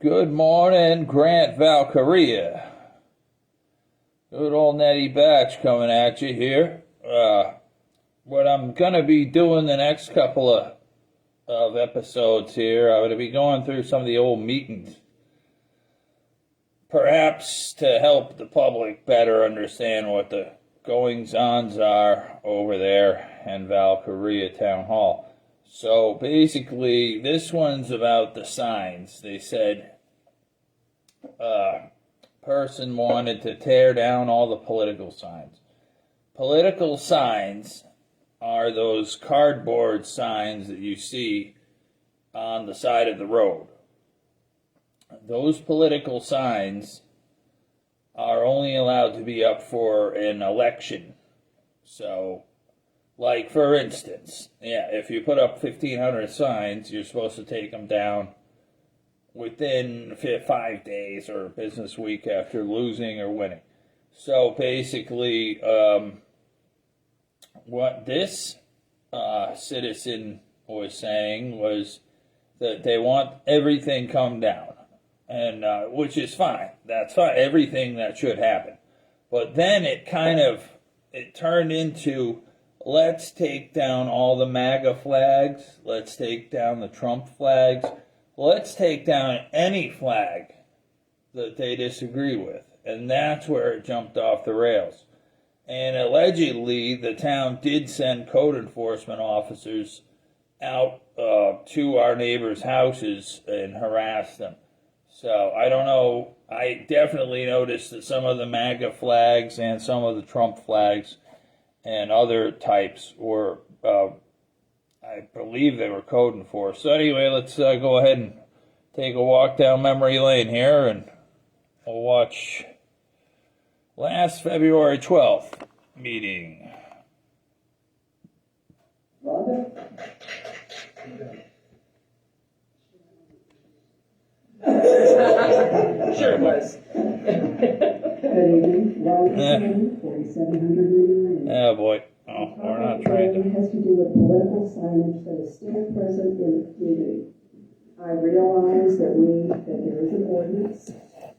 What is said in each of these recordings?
Good morning, Grant Valkaria. Good old Nettie Batch coming at you here. What I'm going to be doing the next couple of episodes here, I'm going to be going through some of the old meetings, perhaps to help the public better understand what the goings-ons are over there in Valkaria Town Hall. So basically, this one's about the signs. They said person wanted to tear down all the political signs. Political signs are those cardboard signs that you see on the side of the road. Those political signs are only allowed to be up for an election. So, like, for instance, if you put up 1,500 signs, you're supposed to take them down within 5 days or a business week after losing or winning. So, basically, what this citizen was saying was that they want everything come down, and which is fine. That's fine. Everything that should happen. But then it turned into, let's take down all the MAGA flags. Let's take down the Trump flags. Let's take down any flag that they disagree with. And that's where it jumped off the rails. And allegedly, the town did send code enforcement officers out to our neighbors' houses and harass them. So, I don't know. I definitely noticed that some of the MAGA flags and some of the Trump flags and other types were, I believe they were code enforced. So anyway, let's go ahead and take a walk down memory lane here, and we'll watch last February 12th meeting. Sure it was. Oh boy. Oh, we're not trying to. It has to do with political signage that is still present in the community. I realize that there is an ordinance.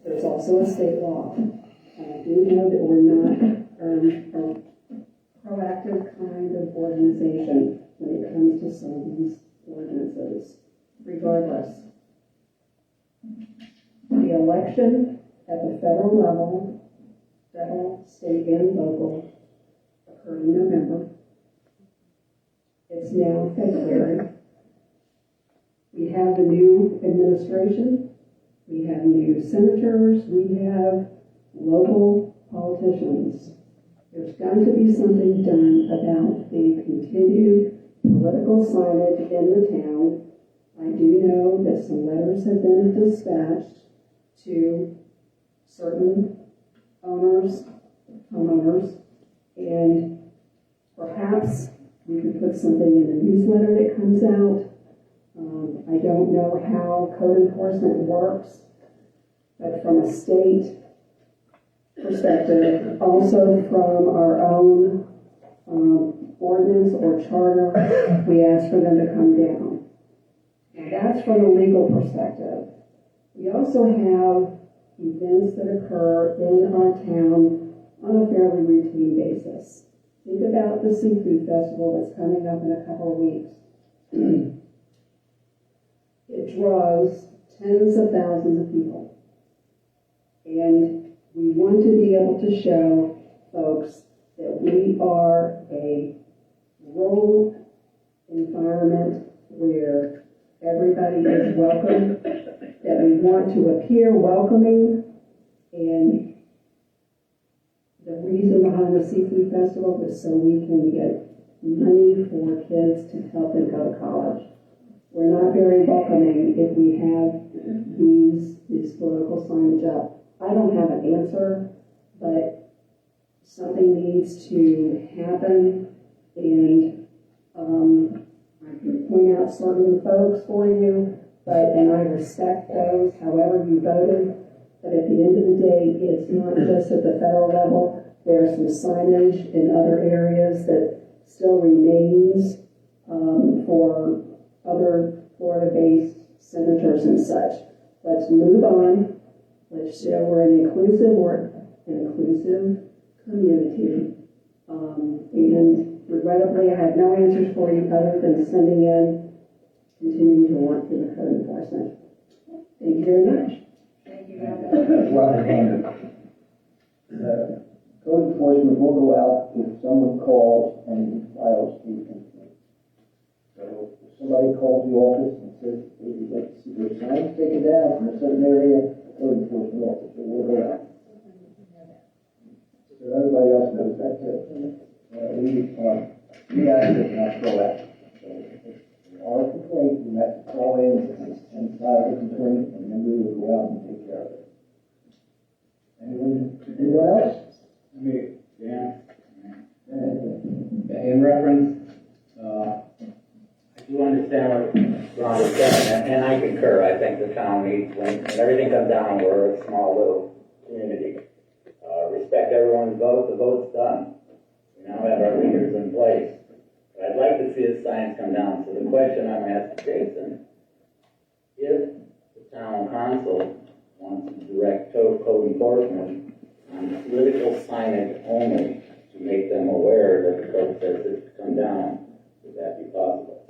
There's also a state law. And I do know that we're not a proactive kind of organization when it comes to some of these ordinances. Regardless, the election at the federal level, federal, state, and local, occurred in November. It's now February. We have the new administration. We have new senators. We have local politicians. There's going to be something done about the continued political signage in the town. I do know that some letters have been dispatched to certain homeowners, and perhaps we could put something in the newsletter that comes out. I don't know how code enforcement works, but from a state perspective, also from our own ordinance or charter, we ask for them to come down. And that's from a legal perspective. We also have events that occur in our town on a fairly routine basis. Think about the seafood festival that's coming up in a couple of weeks. It draws tens of thousands of people. And we want to be able to show folks that we are a rural environment where everybody is welcome, that we want to appear welcoming, and the reason behind the Seafood Festival is so we can get money for kids to help them go to college. We're not very welcoming if we have these political signage up. I don't have an answer, but something needs to happen, and I can point out certain folks for you, and I respect those, however you voted, but at the end of the day, it's not just at the federal level. There's some signage in other areas that still remains for other Florida-based senators and such. let's move on. Let's show we're an inclusive community. And regrettably, I have no answers for you other than sending in, continuing to work through the code enforcement. Thank you very much. Thank you. Code enforcement will go out if someone calls and files a complaint. So if somebody calls the office and says, hey, you'd like to see their signs taken down from a certain area, the code enforcement officer will go out. So everybody else knows that too. We actually cannot go out. So if there are complaints, you have to call in and file a complaint, and then we will go out and take care of it. Anyone else? In reference, I do understand what Ron is saying, and I concur. I think the town needs, when everything comes down, we're a small little community. Respect everyone's vote. The vote's done. We now have our leaders in place. But I'd like to see the signs come down. So the question I'm asking Jason, if the town council wants to direct code enforcement on political signage only to make them aware that the code says it to come down, would that be possible?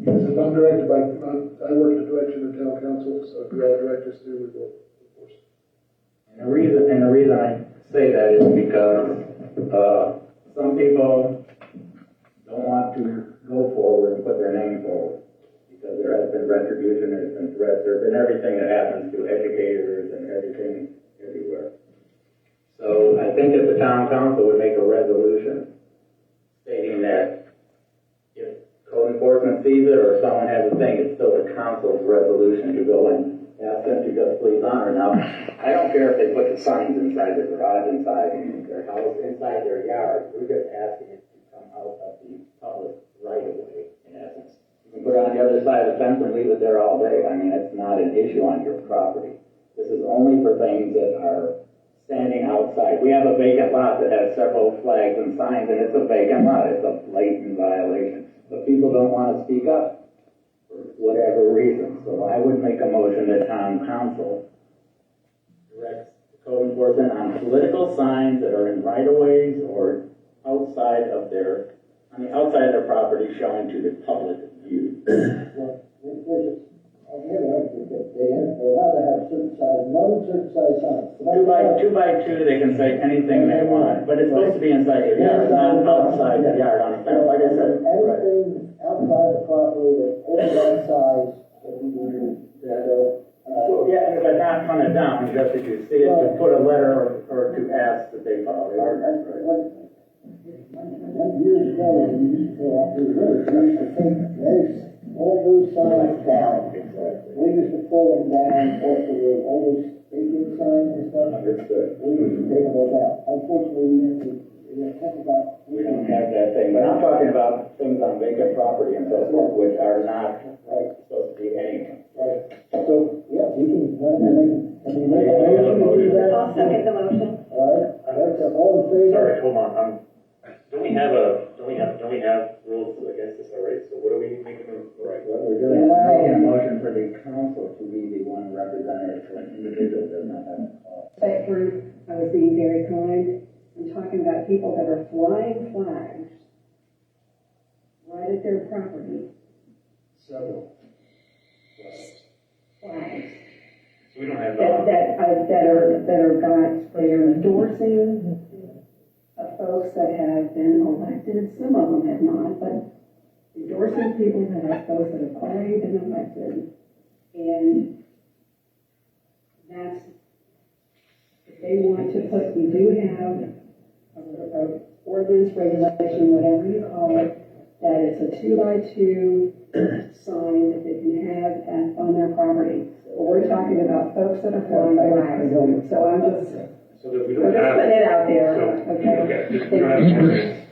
Yes, if I'm directed by, I work in the direction of the town council, so if you all direct us to, we will enforce it. And the reason I say that is because some people don't want to go forward and put their name forward because there has been retribution, there's been threats, there's been everything that happens to educators and everything everywhere. So I think if the town council would make a resolution stating that if code enforcement sees it or someone has a thing, it's still the council's resolution to go and ask them to just please honor. Now, I don't care if they put the signs inside their garage, inside their house, inside their yard. We're just asking it to come out of the public right of way, in essence. You can put it on the other side of the fence and leave it there all day. I mean, it's not an issue on your property. This is only for things that are standing outside. We have a vacant lot that has several flags and signs, and it's a vacant lot. It's a blatant violation. But people don't want to speak up for whatever reason. So I would make a motion that town council directs the code enforcement on political signs that are in right-of-ways or outside of their, on the outside of their property showing to the public view. Well, on the other hand, they're allowed to have certain size, certain size signs. Two by two, they can say anything they want, but it's supposed to be inside their yard, not outside the yard on a fence, like I said. Anything outside the property that's over that size, that we do, Well, yeah, but not hunt it down, just if you see it, to put a letter or to ask that they follow the ordinance. years ago, we used to go out to the road, we used to take all those signs down. We used to pull them down off the road, all those big signs and stuff. Understood. We used to take them all down. Unfortunately, we have to talk about. We don't have that thing, but I'm talking about things on vacant property and so forth, which are not supposed to be anything. Right. So, yeah, we can, can we make a motion to do that? I'll second the motion. All right, all in favor? Sorry, hold on. Don't we have rules against this already? So what are we making them right? What we're doing is making a motion for the council to be the one representative for an individual that does not have a call. That group, I was being very kind. I'm talking about people that are flying flags right at their property. Several. Flags. So we don't have that are endorsing folks that have been elected. Some of them have not, but endorsing people that have folks that have already been elected. And that's, if they want to put, we do have a ordinance, regulation, whatever you call it, that it's a 2x2 sign that they can have on their property. But we're talking about folks that are flying flags. So I'm just, so that we we're don't just have. putting it out there. So, Okay. we don't have ordinance.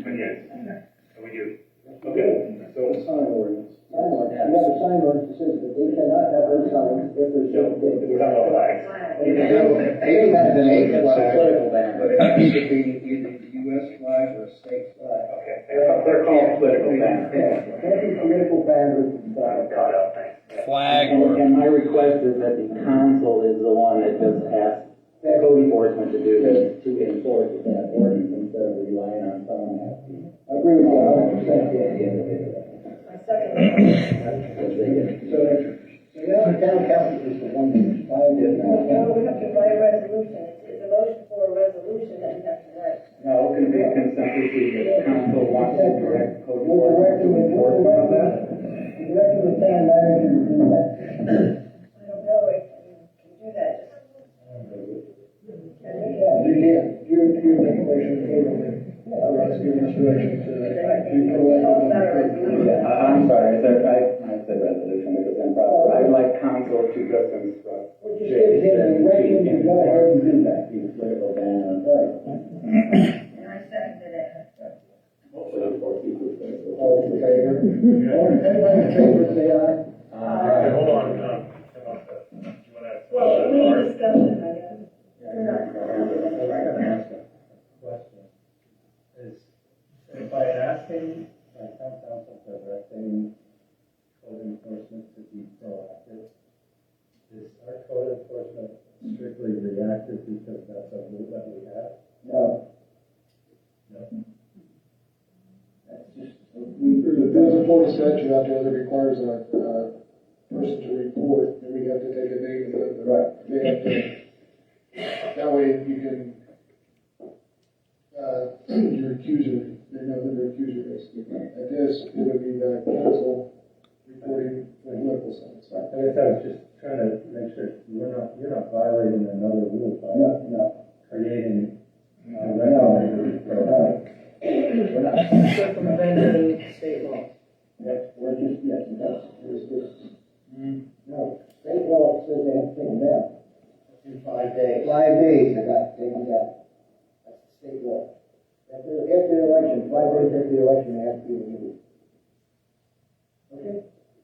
But yes, and we do. Okay. So Sign ordinance. You have a sign ordinance that says that they cannot have those signs if there's we're talking about flags. They have an Political ban. But it needs to be either the U.S. flag or a state flag. Okay. They're called political banners. Can't be political banners. Caught up. Thanks. flag And or? my request is that the council is the one that just asks code enforcement to do this, to enforce that ordinance instead of relying on someone else. I agree with you 100%. I second that. So now the town council is the one who's filed it. No, we have to write a resolution. It's a motion for a resolution that you have to write. No, it can be a consensus if the council wants to direct code We're enforcement to enforce some of that. directing the town manager to do that. I don't know if you can do that. You make a motion to vote on it. I'll ask you this direction to be Talk about a proactive. resolution. I'm sorry, I said resolution, it was improper. I'd like council to just instruct We'll just give him direction to go ahead and do that. the political ban on Right. And I seconded it. All in favor? Everybody in favor, say aye. Hold on, Well, we need discussion, I guess. Question is by asking, by town council directing code enforcement to be proactive, is our code enforcement strictly reactive because that's a rule that we have? No. No. That's just, There's a Florida statute out there that requires a person to report, and we have to take a name of the, right. they have to, that way you can, your accuser, they know who their accuser is. At this, it would be the council reporting for political signs. I guess I was just trying to make sure you're not violating another rule by No. creating a No. regulator for We're not. Circumventing state law. We're just, yes, there's this. No, state law says they have to take them down. in 5 days. 5 days they got to take them down. That's the state law. After the election, 5 days after the election, they have to be removed. Okay?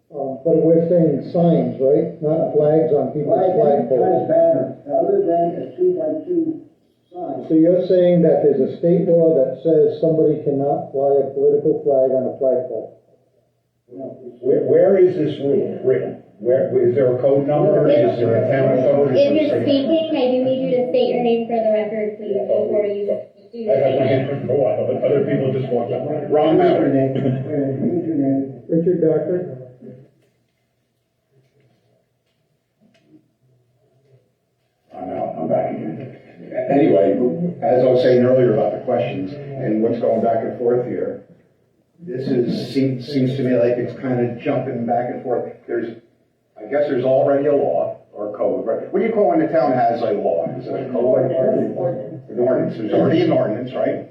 But we're saying signs, right? Not flags on people's Flag, any kind flagpoles. of banner, other than a 2x2 sign. So you're saying that there's a state law that says somebody cannot fly a political flag on a flagpole? No, it's- Where is this rule written? Where, is there a code number? Is there a town code? If you're speaking, I do need you to state your name for the record, please, before you do your I have my statement. hand for a while, but other people just walk up. Wrong Use number. your name. Use your name. Richard Doctor? I'm back again. Anyway, as I was saying earlier about the questions and what's going back and forth here, this seems to me like it's kind of jumping back and forth. I guess there's already a law or code, right? What do you call when the town has a law? Is it a code? An ordinance. There's already an ordinance, right?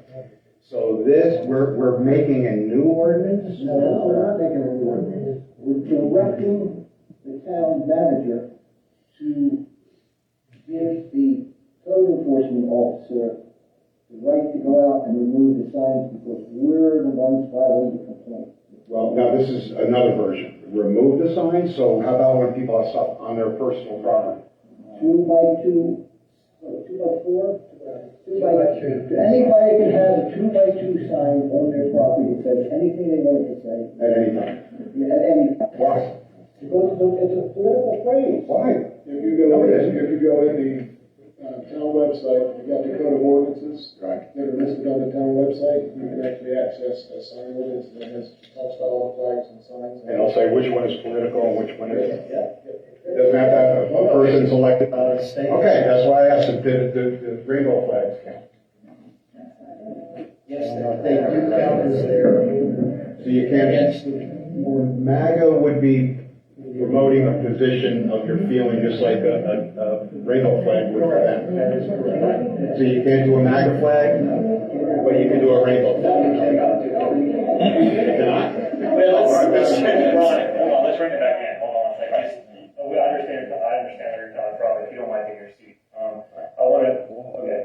So we're making a new ordinance? No, we're not making a new ordinance. We're directing the town manager to give the code enforcement officer the right to go out and remove the signs because we're the ones filing the complaint. Well, now this is another version. Remove the signs, so how about when people have stuff on their personal property? 2x2, 2x4? 2x2. Anybody can have a 2x2 sign on their property that says anything they want it to say. At any time? Yeah, at any, Why? because it's a political phrase. Why? If you go in the town website, you got the code of ordinances. Right. That are listed on the town website, you can actually access a sign ordinance that has talks about all the flags and signs. And it'll say which one is political and which one isn't. Yeah. It doesn't have to have a person's elected. State. Okay, that's why I asked if the rainbow flags count. Yes, they do count as their. So you can't, Against the. MAGA would be promoting a position of your feeling just like a rainbow flag would for them. That is correct. So you can't do a MAGA flag, but you can do a rainbow flag. Cannot? Well, let's bring it back in. Hold on a second. I understand where you're coming from. If you don't mind taking your seat, I want to. Okay,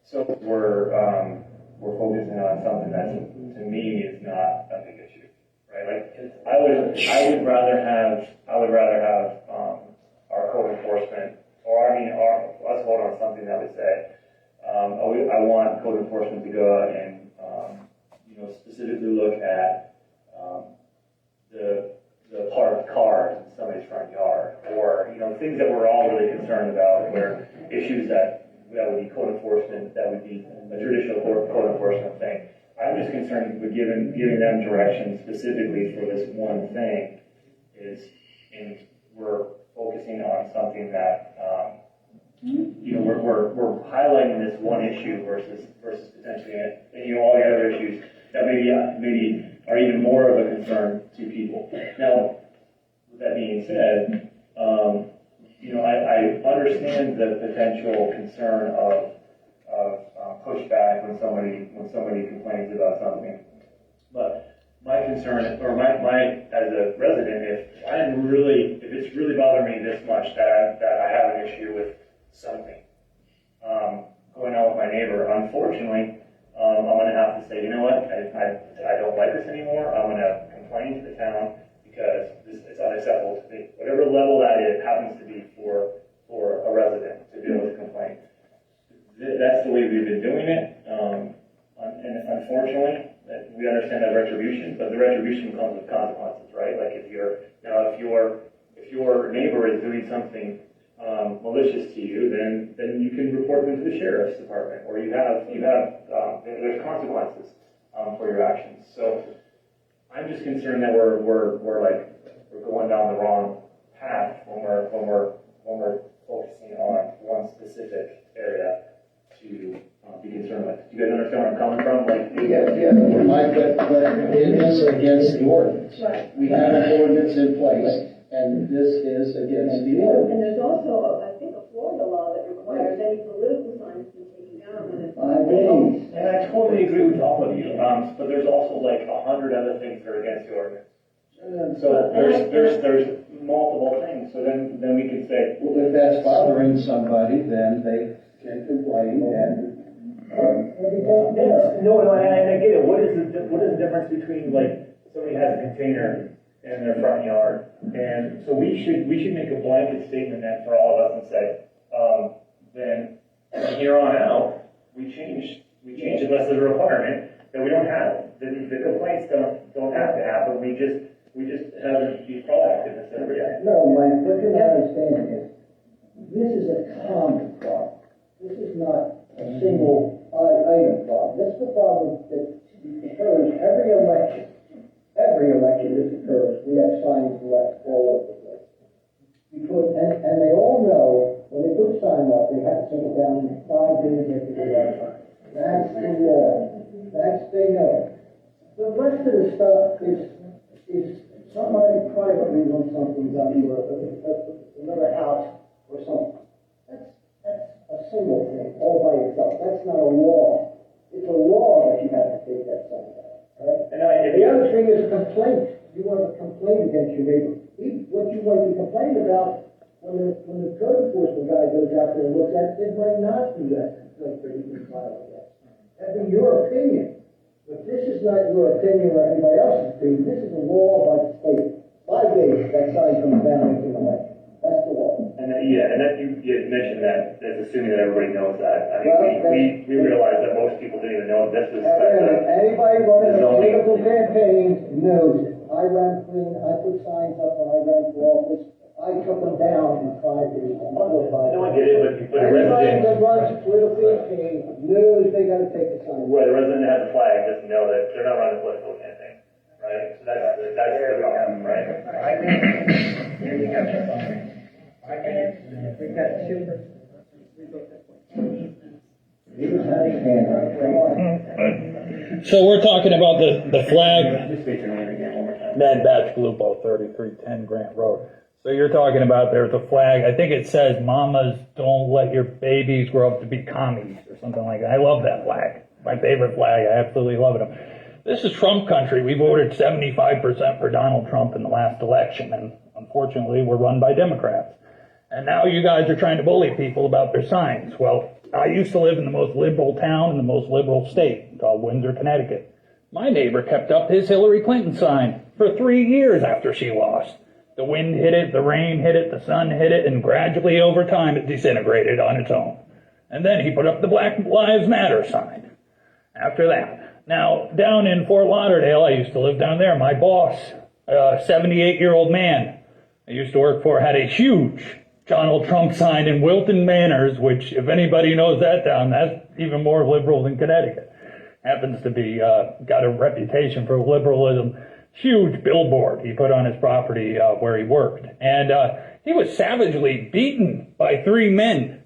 so we're focusing on something that to me is not a big issue, right? Like I would rather have our code enforcement, let's vote on something that would say I want code enforcement to go out and specifically look at the parked cars and somebody's front yard, or, you know, things that we're all really concerned about, where issues that would be code enforcement, that would be a traditional code enforcement thing. I'm just concerned with giving them direction specifically for this one thing and we're focusing on something that, you know, we're highlighting this one issue versus potentially, you know, all the other issues that maybe are even more of a concern to people. Now, with that being said, you know, I understand the potential concern of pushback when somebody complains about something, but my concern, or my as a resident, if it's really bothering me this much that I have an issue with something going on with my neighbor, unfortunately, I'm going to have to say, you know what, I don't like this anymore. I'm going to complain to the town because it's unacceptable to me. Whatever level that is happens to be for a resident to be able to complain. That's the way we've been doing it, and unfortunately, we understand that retribution, but the retribution comes with consequences, right? Like if your neighbor is doing something malicious to you, then you can report them to the sheriff's department, or there's consequences for your actions. So I'm just concerned that we're going down the wrong path when we're focusing on one specific area to be concerned with. Do you guys understand where I'm coming from? Yes, but it is against the ordinance. Right. We have an ordinance in place, and this is against the ordinance. And there's also, I think, a Florida law that requires any political signs to be taken down when it's. And I totally agree with all of you, but there's also like 100 other things that are against the ordinance. So there's multiple things. So then we can say, Well, if that's bothering somebody, then they can complain and. No, and I get it. What is the difference between like somebody has a container in their front yard, and so we should make a blanket statement then for all of us and say, then from here on out we change unless there's a requirement that we don't have the complaints don't have to happen. We just have to be proactive instead of reactive. No, Mike, what you're not understanding is, this is a common problem. This is not a single item problem. This is the problem that occurs every election. Every election this occurs. We have signs left all over the place. And they all know, when they put a sign up, they have to take it down in 5 days after the election. That's the law. They know. The rest of the stuff is somebody privately wants something done to another house or something. That's a single thing, all by itself. That's not a law. It's a law that you have to take that sign down. Right? And the other thing is a complaint. You want to complain against your neighbor. What you want to complain about when the code enforcement guy goes out there and looks at it, it might not be that complaint that you can file against. That'd be your opinion. But this is not your opinion or anybody else's opinion. This is a law by the state. 5 days, that sign comes down into the election. That's the law. And then you had mentioned that it's assuming that everybody knows that. I mean, we realize that most people didn't even know this was. Anybody running a political campaign knows it. I ran clean. I put signs up when I ran for office. I took them down in 5 days. No, I get it, but a Anybody resident that runs a political campaign knows they got to take the sign. where the resident has a flag doesn't know that they're not running a political campaign, right? So that's the problem, right? We've got two. He was having hand on it. Come on. So we're talking about the flag. Just state your name again one more time. Ned Batch-Lupo, 3310 Grant Road. So you're talking about there's a flag. I think it says, "Mamas, don't let your babies grow up to be commies," or something like that. I love that flag. My favorite flag. I absolutely love it. This is Trump country. We voted 75% for Donald Trump in the last election, and unfortunately, we're run by Democrats. And now you guys are trying to bully people about their signs. Well, I used to live in the most liberal town in the most liberal state, called Windsor, Connecticut. My neighbor kept up his Hillary Clinton sign for 3 years after she lost. The wind hit it, the rain hit it, the sun hit it, and gradually over time it disintegrated on its own. And then he put up the Black Lives Matter sign after that. Now, down in Fort Lauderdale, I used to live down there, my boss, a 78-year-old man, I used to work for, had a huge Donald Trump sign in Wilton Manors, which, if anybody knows that town, that's even more liberal than Connecticut. Happens to be, got a reputation for liberalism. Huge billboard he put on his property where he worked. And he was savagely beaten by 3 men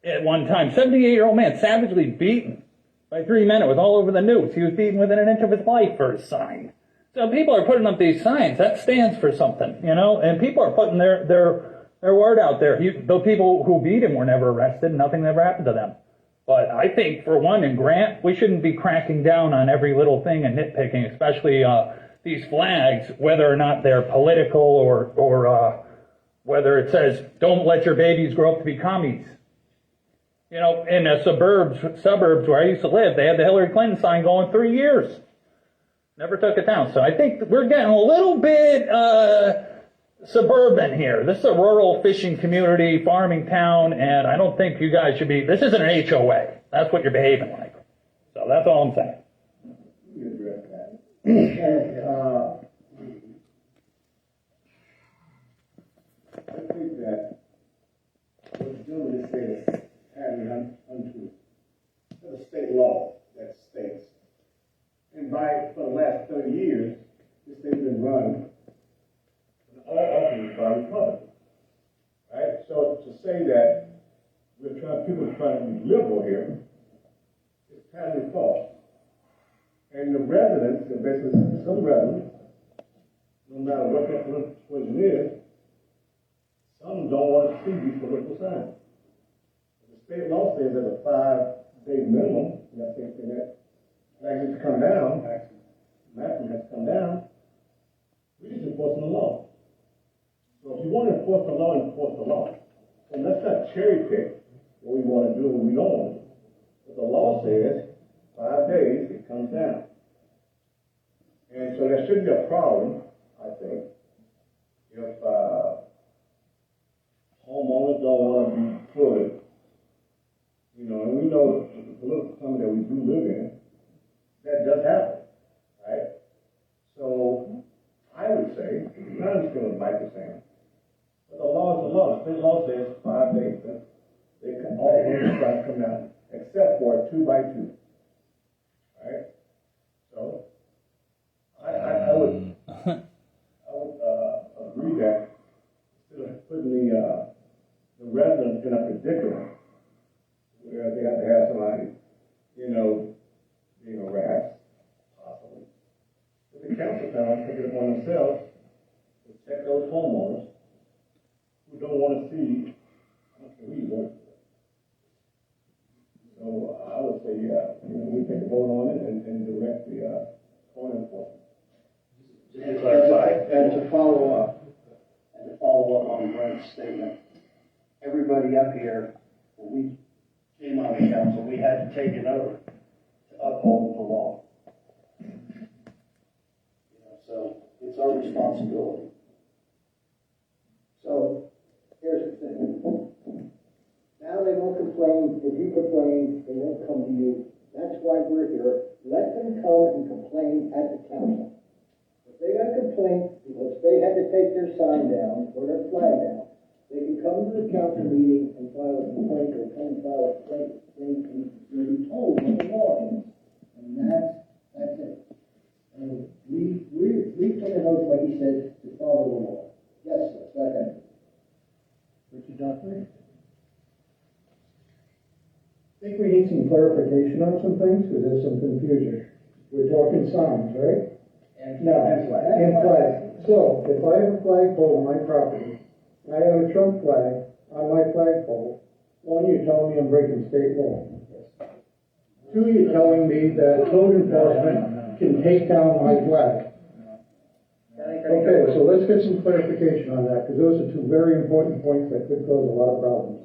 at one time. 78-year-old man, savagely beaten by 3 men. It was all over the news. He was beaten within an inch of his life for his sign. So people are putting up these signs. That stands for something, you know, and people are putting their word out there. The people who beat him were never arrested. Nothing ever happened to them. But I think, for one, in Grant, we shouldn't be cracking down on every little thing and nitpicking, especially these flags, whether or not they're political or whether it says, don't let your babies grow up to be commies. You know, in the suburbs where I used to live, they had the Hillary Clinton sign going 3 years. Never took it down. So I think we're getting a little bit suburban here. This is a rural fishing community, farming town, and I don't think you guys should be, this isn't an HOA. That's what you're behaving like. So that's all I'm saying. You address that. And, I think that what the gentleman just said is patently untrue. There's a state law that states, and for the last 30 years, this state's been run all often by Republicans. Right? So to say that people are trying to be liberal here is patently false. And the residents, basically some residents, no matter what their political persuasion is, some don't want to see these political signs. The state law says there's a 5-day minimum, and I think that has to come down, maximum has to come down. We're just enforcing the law. So if you want to enforce the law, enforce the law. And let's not cherry pick what we want to do and what we don't want to do. But the law says 5 days, it comes down. And so there shouldn't be a problem, I think, if homeowners don't want to be put, you know, and we know the political climate that we do live in, that does happen, right? So I would say, I understand what Mike is saying, but the law is the law. The state law says 5 days. They can all come down, except for a 2x2. Right? So I would agree that instead of putting the residents in a predicament where they have to have somebody, you know, being harassed, possibly. But the council can take it upon themselves to check those homeowners who don't want to see, I don't care who you work for. So I would say, yeah, you know, we take a vote on it and direct the code enforcement. Just to clarify, and to follow up on Brent's statement, everybody up here, when we came on the council, we had to take an oath to uphold the law. You know, so it's our responsibility. So here's the thing. Now they won't complain. If you complain, they won't come to you. That's why we're here. Let them come and complain at the council. If they got a complaint, because they had to take their sign down or their flag down, they can come to the council meeting and file a complaint, or come and file a complaint. They'll be told what the law is, and that's it. And we took an oath, like he said, to follow the law. Yes, sir. Second. Richard Duffy. I think we need some clarification on some things, because there's some confusion. We're talking signs, right? No, and flags. So, if I have a flagpole on my property, I have a Trump flag on my flagpole, one, you're telling me I'm breaking state law. Two, you're telling me that code enforcement can take down my flag. Okay, so let's get some clarification on that, because those are two very important points that could cause a lot of problems.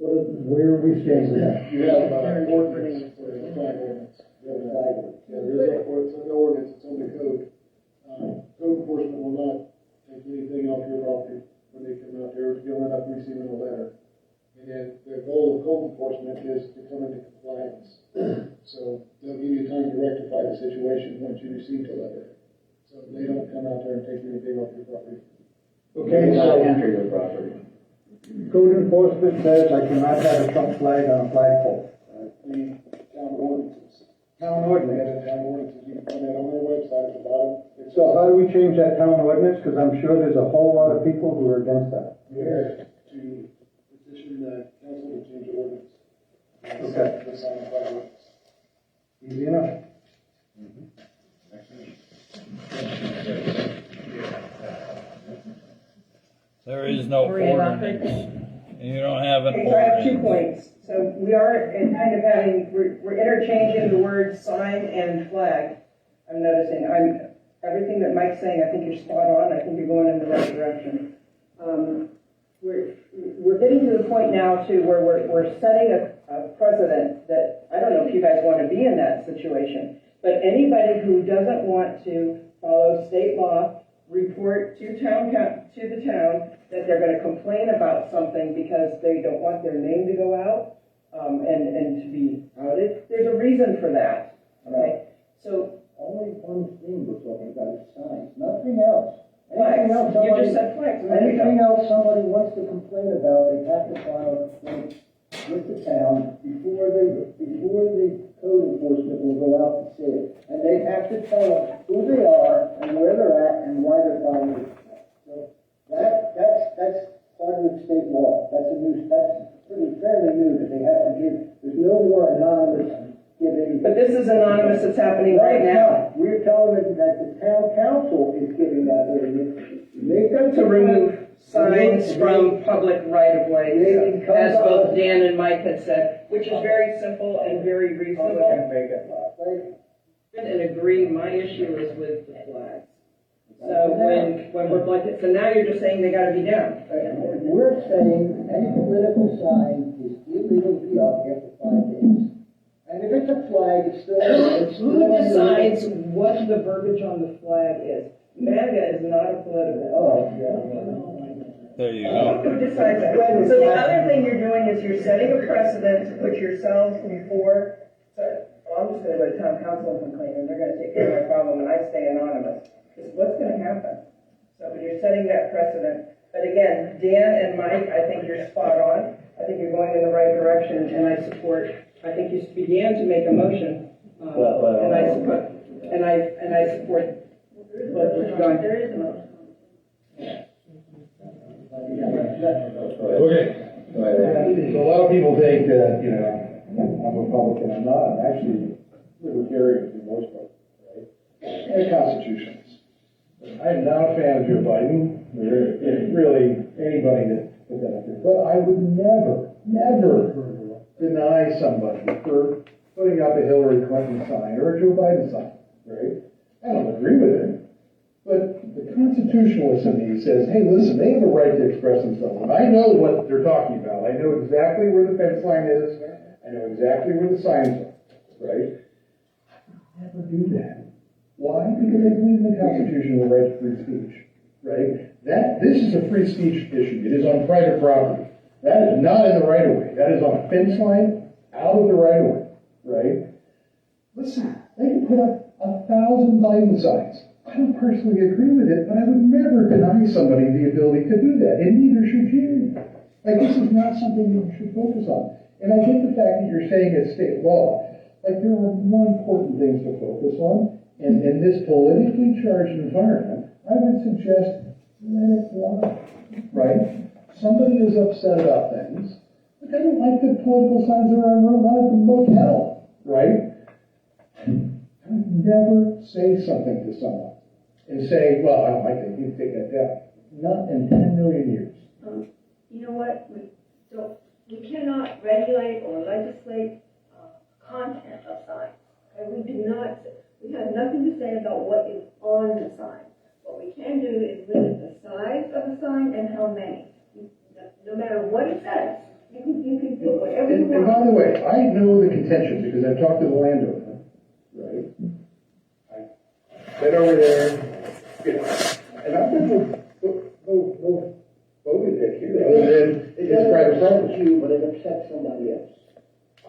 Where are we standing with that? You have ordinance for the flag ordinance. Yeah, it's an ordinance, it's on the code. Code enforcement will not take anything off your property when they come out there, you'll end up receiving a letter. And then the goal of code enforcement is to come into compliance. So they'll give you time to rectify the situation once you receive the letter. So they don't come out there and take anything off your property. Okay, They cannot so enter your property. code enforcement says I cannot have a Trump flag on a flagpole. The town ordinances. Town They ordinance. have a town ordinances, you can find that on their website at the bottom. It So says- how do we change that town ordinance? Because I'm sure there's a whole lot of people who are against that. Here to petition the council to change the ordinance. Okay. The sign of flag ordinance. Easy enough. There is no ordinance. You don't have an Okay, so I have 2 ordinance. points. So we are in kind of we're interchanging the words sign and flag. I'm noticing, everything that Mike's saying, I think you're spot on. I think you're going in the right direction. We're getting to the point now too where we're setting a precedent that, I don't know if you guys want to be in that situation, but anybody who doesn't want to follow state law, report to the town that they're going to complain about something because they don't want their name to go out, and to be outed. There's a reason for that, okay? So, Only one thing we're talking about is signs, nothing else. flags, Anything else you somebody- just said flags. There you go. Anything else somebody wants to complain about, they have to file a complaint with the town before the code enforcement will go out and see it. And they have to tell them who they are and where they're at and why they're filing it. So that's part of the state law. That's fairly new that they have to give. There's no more anonymous giving. But this is anonymous, it's happening right now. We're telling them that the town council is giving that ordinance. They've got To remove signs from public right-of-way, They can as come both up- Dan and Mike had said, which is very simple and very reasonable. And agree, my issue is with the flags. So when we're blanket, so now you're just saying they gotta be down. We're saying any political sign is illegal to be up after 5 days. And if it's a flag, it's still. Who decides what the verbiage on the flag is? MAGA is not a political. Oh, yeah. There you go. Who decides that? So the other thing you're doing is you're setting a precedent to put yourselves before, so I'm just gonna go to town council and complain, and they're gonna take care of my problem, and I stay anonymous. Because what's gonna happen? So you're setting that precedent. But again, Dan and Mike, I think you're spot on. I think you're going in the right direction, and I think you began to make a motion, and I support what you're going. There is a motion. Okay. So a lot of people think that, I'm a Republican. I'm not. I'm actually libertarian for the most part, right? And constitutionalist. I am not a fan of Joe Biden, or really anybody that put that up there. But I would never deny somebody for putting up a Hillary Clinton sign or a Joe Biden sign, right? I don't agree with it. But the constitutionalist in me says, hey, listen, they have a right to express themselves. And I know what they're talking about. I know exactly where the fence line is. I know exactly where the signs are, right? I would never do that. Why? Because I believe in the Constitution and the right to free speech, right? This is a free speech issue. It is on private property. That is not in the right of way. That is on a fence line out of the right of way, right? Listen, they can put up 1,000 Biden signs. I don't personally agree with it, but I would never deny somebody the ability to do that, and neither should you. Like, this is not something you should focus on. And I get the fact that you're saying it's state law. Like, there are more important things to focus on. And in this politically charged environment, I would suggest let it lie, right? Somebody is upset about things, but they don't like the political signs that are on Route 1 at the motel, right? I would never say something to someone and say, well, I don't like that, you take that down. Not in 10 million years. You know what? We cannot regulate or legislate content of signs. And we have nothing to say about what is on the sign. What we can do is limit the size of the sign and how many. No matter what it says, you can put whatever you want. And by the way, I know the contention because I've talked to the landowner, right? I've been over there, and I've been no voted that here, other than it's private property. You, but it upsets somebody else.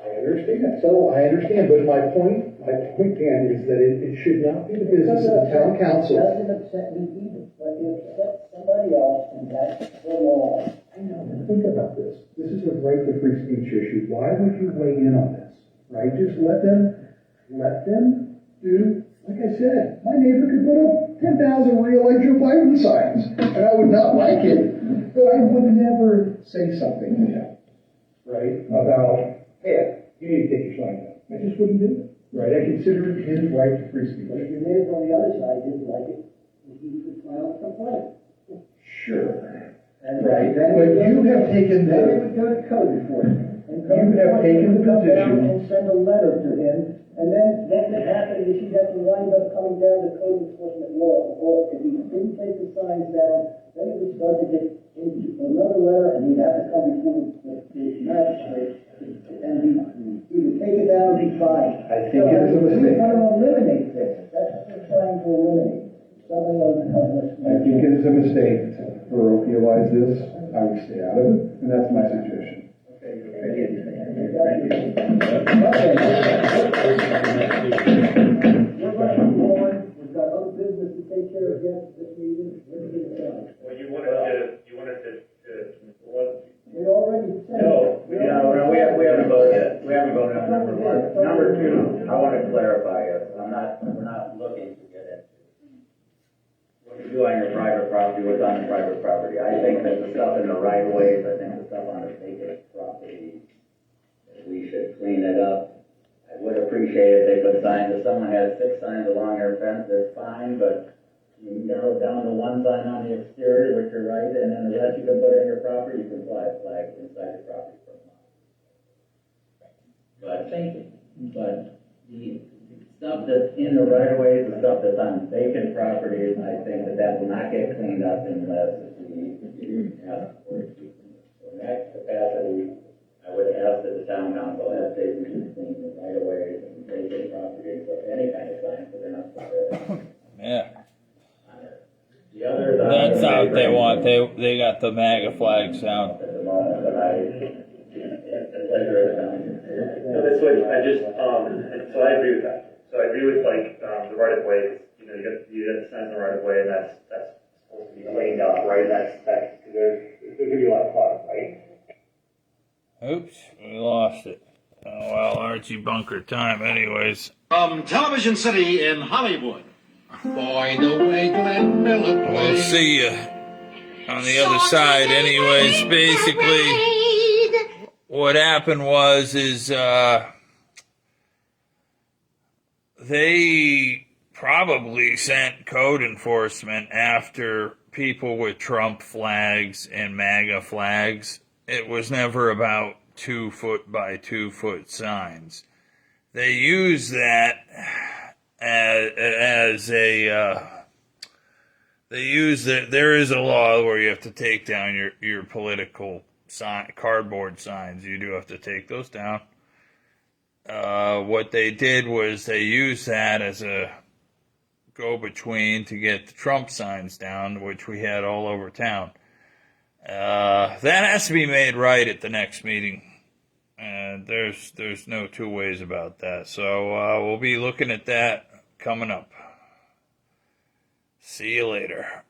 I understand. So I understand, but my point My point, Dan, is that it should not be the business of the town council. Doesn't upset me either, but it upsets somebody else, and that's the law. I know, but think about this. This is a right to free speech issue. Why would you weigh in on this? Right? Just let them do, like I said, my neighbor could put up 10,000 re-elect Joe Biden signs, and I would not like it, but I would never say something to him, right, about, hey, you need to take your sign down. I just wouldn't do it, right? I consider it his right to free speech. But if your neighbor on the other side didn't like it, he could file a complaint. Sure. And Right, then but you have taken then it the, would go to code enforcement. And You have taken the come down position- and send a letter to him, and then could happen is he'd have to wind up coming down to code enforcement law. Or if he didn't take the signs down, then he would start to get into another letter, and he'd have to come before the magistrate, and he would take it down and be fined. I think it is a mistake. We want to eliminate this. That's what we're trying to eliminate. Somebody on this. I think it is a mistake to parochialize this. I would stay out of it, and that's my suggestion. We're running forward, we've got other business to take care of yet this meeting. Well, you wanted to, what? We already said. No, we haven't voted yet. We haven't voted on number one. Number two, I want to clarify it. We're not looking to get into what you do on your private property, what's on the private property. I think that the stuff in the right of ways, I think the stuff on the vacant property, we should clean it up. I would appreciate if they put signs, if someone has 6 signs along their fence, that's fine, but you narrow down to 1 sign on the exterior, which you're right, and then the rest you can put in your property, you can fly a flag inside your property for a month. But the stuff that's in the right of ways, the stuff that's on vacant properties, I think that will not get cleaned up unless we ask for it to be cleaned up. So in that capacity, I would ask that the town council have statements to clean the right of ways and vacant properties of any kind of signs that are not supposed. Yeah. The others, That's not what they want. They got the MAGA flags down. at the moment, but No, that's what, so I agree with that. So I agree with the right of way, you got the signs in the right of way, and that's supposed to be cleaned up, right? That's, there's gonna be a lot of fun, right? Oops, we lost it. Oh, well, Archie Bunker time anyways. From Television City in Hollywood. Boy, the way Glenn Miller We'll plays. see you on the other side anyways. Basically, what happened is they probably sent code enforcement after people with Trump flags and MAGA flags. It was never about 2 foot by 2 foot signs. They use that as a, there is a law where you have to take down your political cardboard signs. You do have to take those down. What they did was they used that as a go-between to get the Trump signs down, which we had all over town. That has to be made right at the next meeting. There's no 2 ways about that. So we'll be looking at that coming up. See you later.